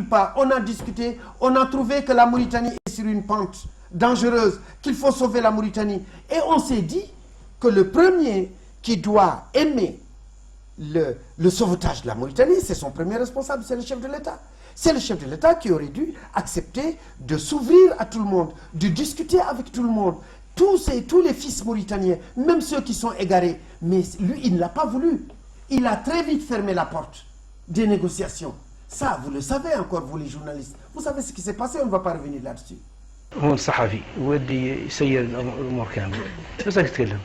pas, on a discuté, on a trouvé que la Mauritanie est sur une pente dangereuse, qu'il faut sauver la Mauritanie. Et on s'est dit que le premier qui doit aimer le sauvetage de la Mauritanie, c'est son premier responsable, c'est le chef de l'État. C'est le chef de l'État qui aurait dû accepter de s'ouvrir à tout le monde, de discuter avec tout le monde. Tous les fils mauritaniens, même ceux qui sont égarés. Mais lui, il ne l'a pas voulu. Il a très vite fermé la porte des négociations. Ça, vous le savez encore, vous les journalistes. Vous savez ce qui s'est passé, on ne va pas revenir là-dessus. هو الصحفي ودي يسير الامور كامله بس تتكلم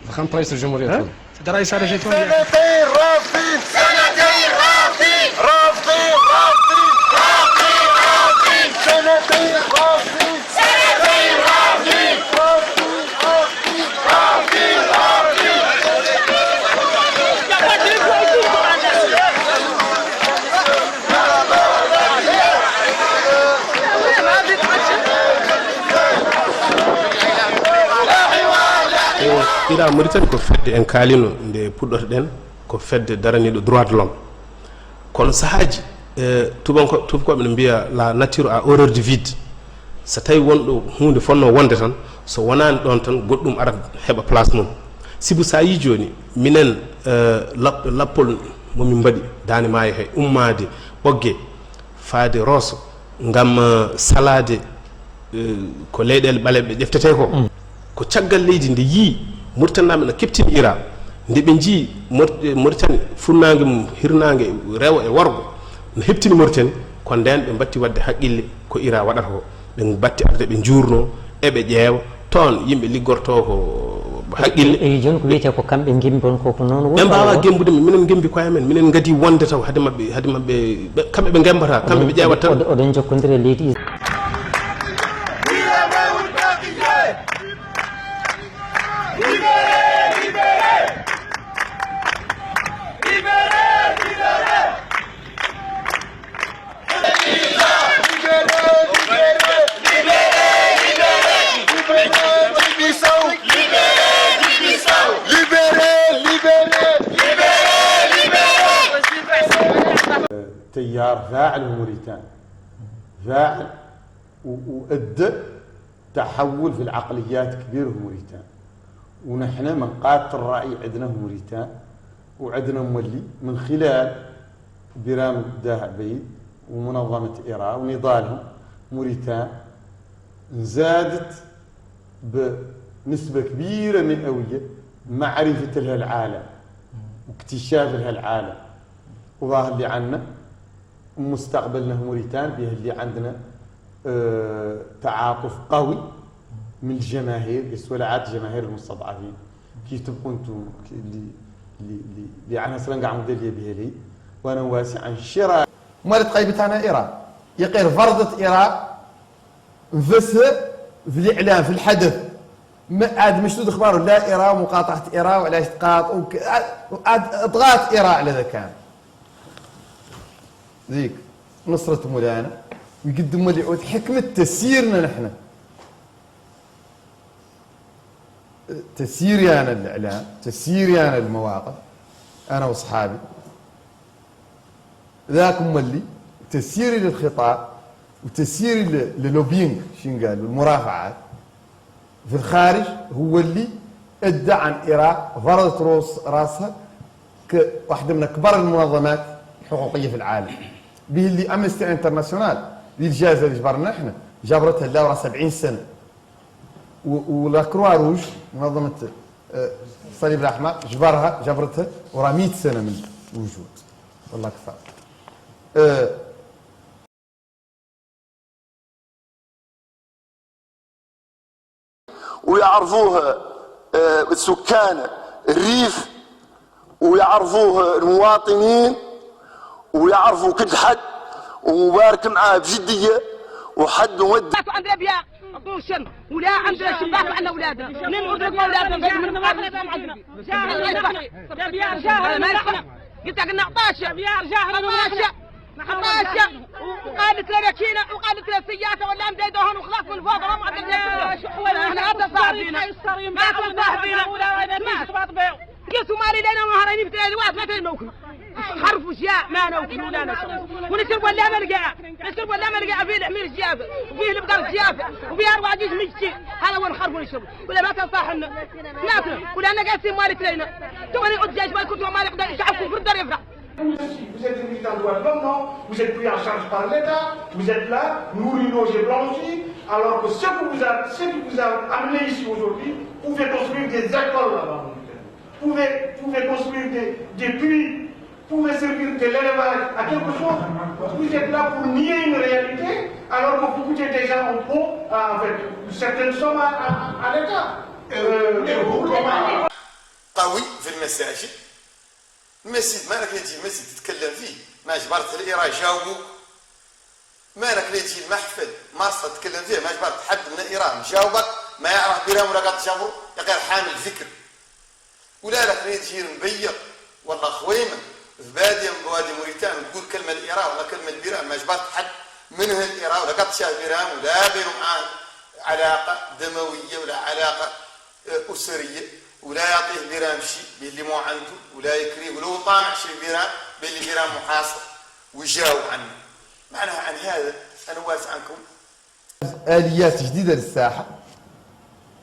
فخامة رئيس الجمهورية تفضل رئيس على شيء سنتين رافضين سنتين رافضين رافضين رافضين رافضين رافضين سنتين رافضين سنتين رافضين رافضين رافضين رافضين رافضين ira Mauritanie ko fedde en kalino nde puddoto den ko fedde daranido droit de l'homme kono sahaji tubankoɓe ne mbiya la nature a horreur du vide so tawi wonɗo hunde fonno wonde tan so wonani ɗon tan goɗɗum arat heɓa place mum sibu sa yi joni minen lappol momin mbaɗi dane maayo he ummade ɓogge faade Rosso ngam salade ko leyɗele ɓaleɓe ƴeftete ko caggal leydi nde yii Mauritanaɓe no keptini ira nde ɓe jii Mauritanie funnague mum hirnague rewo e worgo no heptini Mauritanie ko nden ɓe batti wadde haqqille ko ira waɗata ko ɓe batti arde ɓe jurno eɓe ƴeewa toon yimɓe liggorto ko haqqille e joni ko wiyete ko kamɓe gembon koko noon ɓe mbawa gembude minen gembi koye men minen gadi wonde taw hade mabɓe kamɓe ɓe gembata kamɓe ɓe ƴeewat tan oɗon jokkodiri e leydi تيار فاعل موريتاني فاعل وأدى تحول في العقليات كبير في موريتان ونحن من قادة الرأي عندنا في موريتان وعندنا مولي من خلال برامج داه عبيد ومنظمة إيرا ونضالهم موريتان زادت بنسبة كبيرة مئوية معرفة لها العالم واكتشاف لها العالم وظاهر اللي عنا مستقبلنا في موريتان به اللي عندنا تعاطف قوي من الجماهير بسولعات جماهير المستضعفين كي تبقوا انتم اللي عنها سلنقع مدلية به لي وانا واسع عن شراء مالت قيبتنا إيران يقير فرضة إيران نفسر في الإعلام في الحدث عاد مشدود اخباره لا إيران مقاطعة إيران ولا تقاطع اضغاط إيران على ذا كان ذيك نصرة مولانا ويقدموا لي حكمة تسييرنا نحن تسييري أنا الإعلام تسييري أنا المواقف أنا وأصحابي ذاك مولي تسييري للخطاب وتسييري للوبينج شين قالوا المرافعات في الخارج هو اللي ادى عن إيران فرضت راسها كواحدة من أكبر المنظمات الحقوقية في العالم به اللي أمنستي انترناسيونال دي الجائزة اللي جبرنا احنا جبرتها الدورة 70 سنة ولا كروا روج منظمة الصليب الأحمر جبرتها ورا 100 سنة من الوجود والله كفاء ويعرفوه سكان الريف ويعرفوه المواطنين ويعرفوا كل حد ومبارك معاه بجديه وحد ود عندنا بيا بوشن ولا عندنا شباب عندنا اولادنا من ولدنا اولادنا من قبلهم عندنا بيا جاهل قلت لك نعطاش بيا جاهل نعطاش وقالت لنا كينا وقالت لنا سياسه ولا مديدوهم وخلاص من فوق ما عندنا احنا هذا صار فينا ما كل صاحبينا ولا انا قلت مالي لنا مهرانين بتاعي الوقت ما تلموكم خرفوا شياء ما نوكلوا لا نشرب ونشرب ولا مرقع نشرب ولا مرقع فيه الحمير الجيافه وفيه البقر الجيافه وفيه اربع جيش مجتي هذا هو الخرف ونشرب ولا ما تنصح لنا ناكل ولا انا قاسين مالك لينا تبغى يقعد جيش ما كنت ما يقدر يشعفوا في الدار يفرح. Vous êtes des militants de droits de l'homme, non? Vous êtes pris en charge par l'État, vous êtes là, nourris, logés, blanchis, alors que ce qui vous a amené ici aujourd'hui, vous pouvez construire des écoles là-bas. Vous pouvez construire des puits, vous pouvez servir de l'élevage à quelque chose. Vous êtes là pour nier une réalité, alors que vous coûtez déjà un pot avec certaines sommes à l'État. قوي في المساجد المسجد مالك اللي تجي المسجد تتكلم فيه ما جبرت الإيرا جاوبوك مالك اللي تجي المحفل مارصة تتكلم فيه ما جبرت حد من الإيران جاوبك ما يعرف بيرام ولا قد شافوا غير حامل ذكر ولا لك اللي تجي مبيض ولا خويمة في بادية من بوادي موريتانيا وتقول كلمة الإيرا ولا كلمة البيرام ما جبرت حد منها الإيرا ولا قد شاف بيرام ولا بينهم معاه علاقة دموية ولا علاقة أسرية ولا يعطيه بيرام شيء باللي مو عنده ولا يكريه ولو طامع شيء بيرام باللي بيرام محاصر ويجاوب عنه. معناها عن هذا انا واسع عنكم. اليات جديده للساحه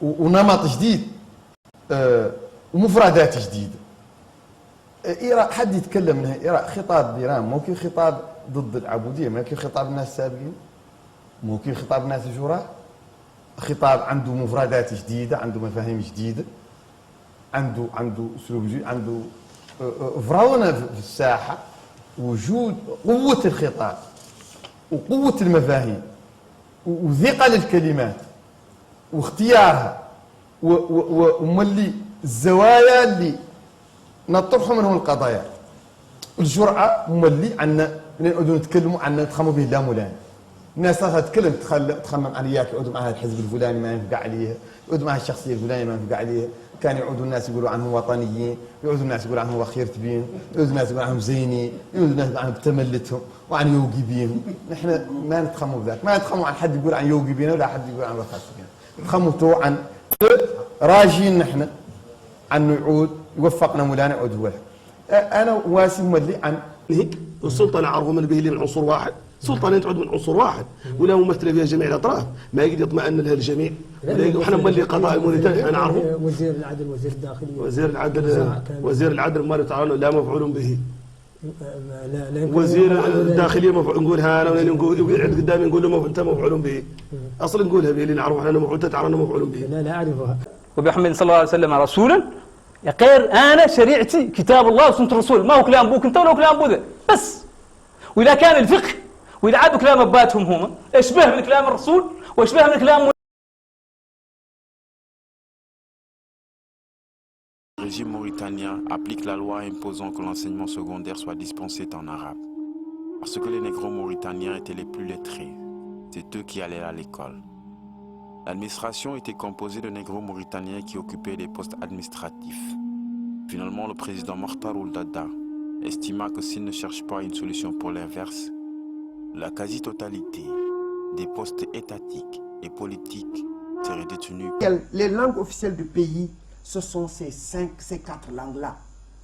ونمط جديد ومفردات جديده. إيران حد يتكلم منها إيران خطاب بيرام ممكن خطاب ضد العبوديه ممكن خطاب الناس السابقين ممكن خطاب الناس الجراء خطاب عنده مفردات جديده عنده مفاهيم جديده عنده اسلوب جديد عنده فرونه في الساحه وجود قوه الخطاب وقوه المفاهيم وثقل الكلمات واختيارها وملي الزوايا اللي نطرحوا منهم القضايا الجرأة مولي عنا نقعدوا نتكلموا عنا نتخموا به لا مولان الناس تتكلم تخمم عليك يقعدوا معها الحزب الفلاني ما ينفق عليه يقعدوا معها الشخصيه الفلانيه ما ينفق عليه كان يقعدوا الناس يقولوا عنهم وطنيين يقعدوا الناس يقولوا عنهم وخير تبين يقعدوا الناس يقولوا عنهم زيني يقعدوا الناس يقولوا عنهم بتملتهم وعن يوقي بيهم نحن ما نتخموا بذاك ما نتخموا عن حد يقول عن يوقي بينا ولا حد يقول عن وخير تبين نتخموا تو عن راجين نحن عنه يعود يوفقنا مولانا يعود هو انا واسم مولي عن السلطه عرضوا من به من عنصر واحد سلطه تعد من عنصر واحد ولا ممثله فيها جميع الاطراف ما يقدر يطمئن لها الجميع وحنا مولي قضاء موريتانيا احنا نعرفوا وزير العدل وزير الداخليه وزير العدل ما تعالوا لا مفعول به وزير الداخليه مفعول نقولها انا نقول يقعد قدامي نقول له انت مفعول به اصلا نقولها به اللي نعرف احنا مفعول تعرفنا مفعول به لا اعرفها وبحمد صلى الله عليه وسلم رسولا غير انا شريعتي كتاب الله وسنه الرسول ما هو كلام ابوك انت ولا كلام ابوذا بس واذا كان الفقه واذا عادوا كلام اباتهم هم اشبه من كلام الرسول واشبه من كلام Le régime mauritanien applique la loi imposant que l'enseignement secondaire soit dispensé en arabe. Parce que les négros mauritaniens étaient les plus lettrés. C'est eux qui allaient à l'école. L'administration était composée de négros mauritaniens qui occupaient des postes administratifs. Finalement, le président Mokhtar Ould Daddah estima que s'il ne cherche pas une solution pour l'inverse, la quasi-totalité des postes étatiques et politiques seraient détenus. Les langues officielles du pays, ce sont ces quatre langues-là,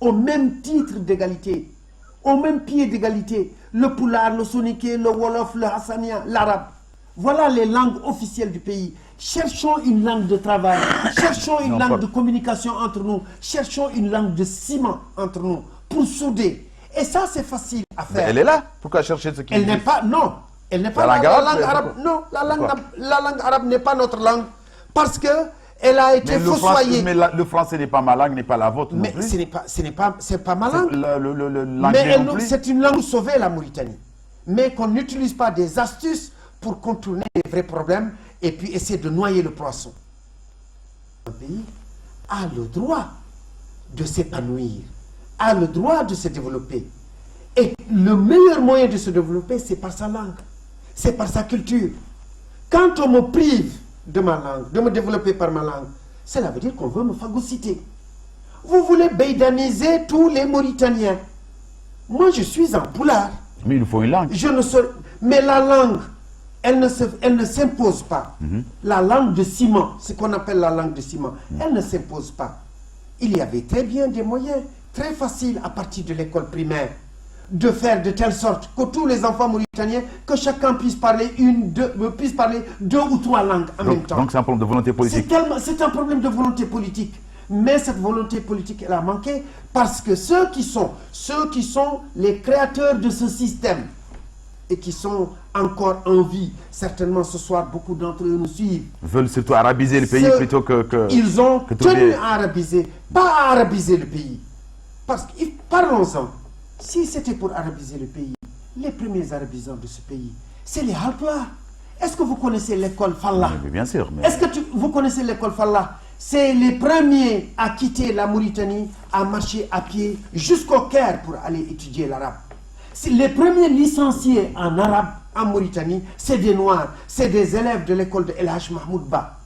au même titre d'égalité, au même pied d'égalité, le Pulaar, le Soninké, le Wolof, le Hassania, l'arabe. Voilà les langues officielles du pays. Cherchons une langue de travail, cherchons une langue de communication entre nous, cherchons une langue de ciment entre nous pour souder. Et ça, c'est facile à faire. Elle est là. Pourquoi chercher ce qui Elle n'est pas, non, elle n'est pas la langue arabe. Non, la langue arabe n'est pas notre langue parce que elle a été fossoyée. Mais le français n'est pas ma langue, n'est pas la vôtre. Mais c'est pas ma langue. Mais c'est une langue sauvée, la Mauritanie. Mais qu'on n'utilise pas des astuces pour contourner les vrais problèmes et puis essayer de noyer le poisson. Un pays a le droit de s'épanouir, a le droit de se développer. Et le meilleur moyen de se développer, c'est par sa langue, c'est par sa culture. Quand on me prive de ma langue, de me développer par ma langue, cela veut dire qu'on veut me phagocyter. Vous voulez bédaniser tous les Mauritaniens. Moi, je suis un Pulaar. Mais il faut une langue. Mais la langue, elle ne s'impose pas. La langue de ciment, ce qu'on appelle la langue de ciment, elle ne s'impose pas. Il y avait très bien des moyens, très faciles à partir de l'école primaire, de faire de telle sorte que tous les enfants mauritaniens, que chacun puisse parler deux ou trois langues en même temps. Donc c'est un problème de volonté politique. C'est un problème de volonté politique. Mais cette volonté politique, elle a manqué parce que ceux qui sont les créateurs de ce système et qui sont encore en vie, certainement ce soir, beaucoup d'entre eux nous suivent. Veulent surtout arabiser le pays plutôt que ils ont tenu à arabiser, pas à arabiser le pays. Parce que, parlons-en, si c'était pour arabiser le pays, les premiers arabisants de ce pays, c'est les Halpulaar. Est-ce que vous connaissez l'école Falla? Bien sûr. Mais... Est-ce que vous connaissez l'école Falla? C'est les premiers à quitter la Mauritanie, à marcher à pied jusqu'au Caire pour aller étudier l'arabe. Les premiers licenciés en arabe en Mauritanie, c'est des Noirs, c'est des élèves de l'école de El Hadj Mahmoud Ba.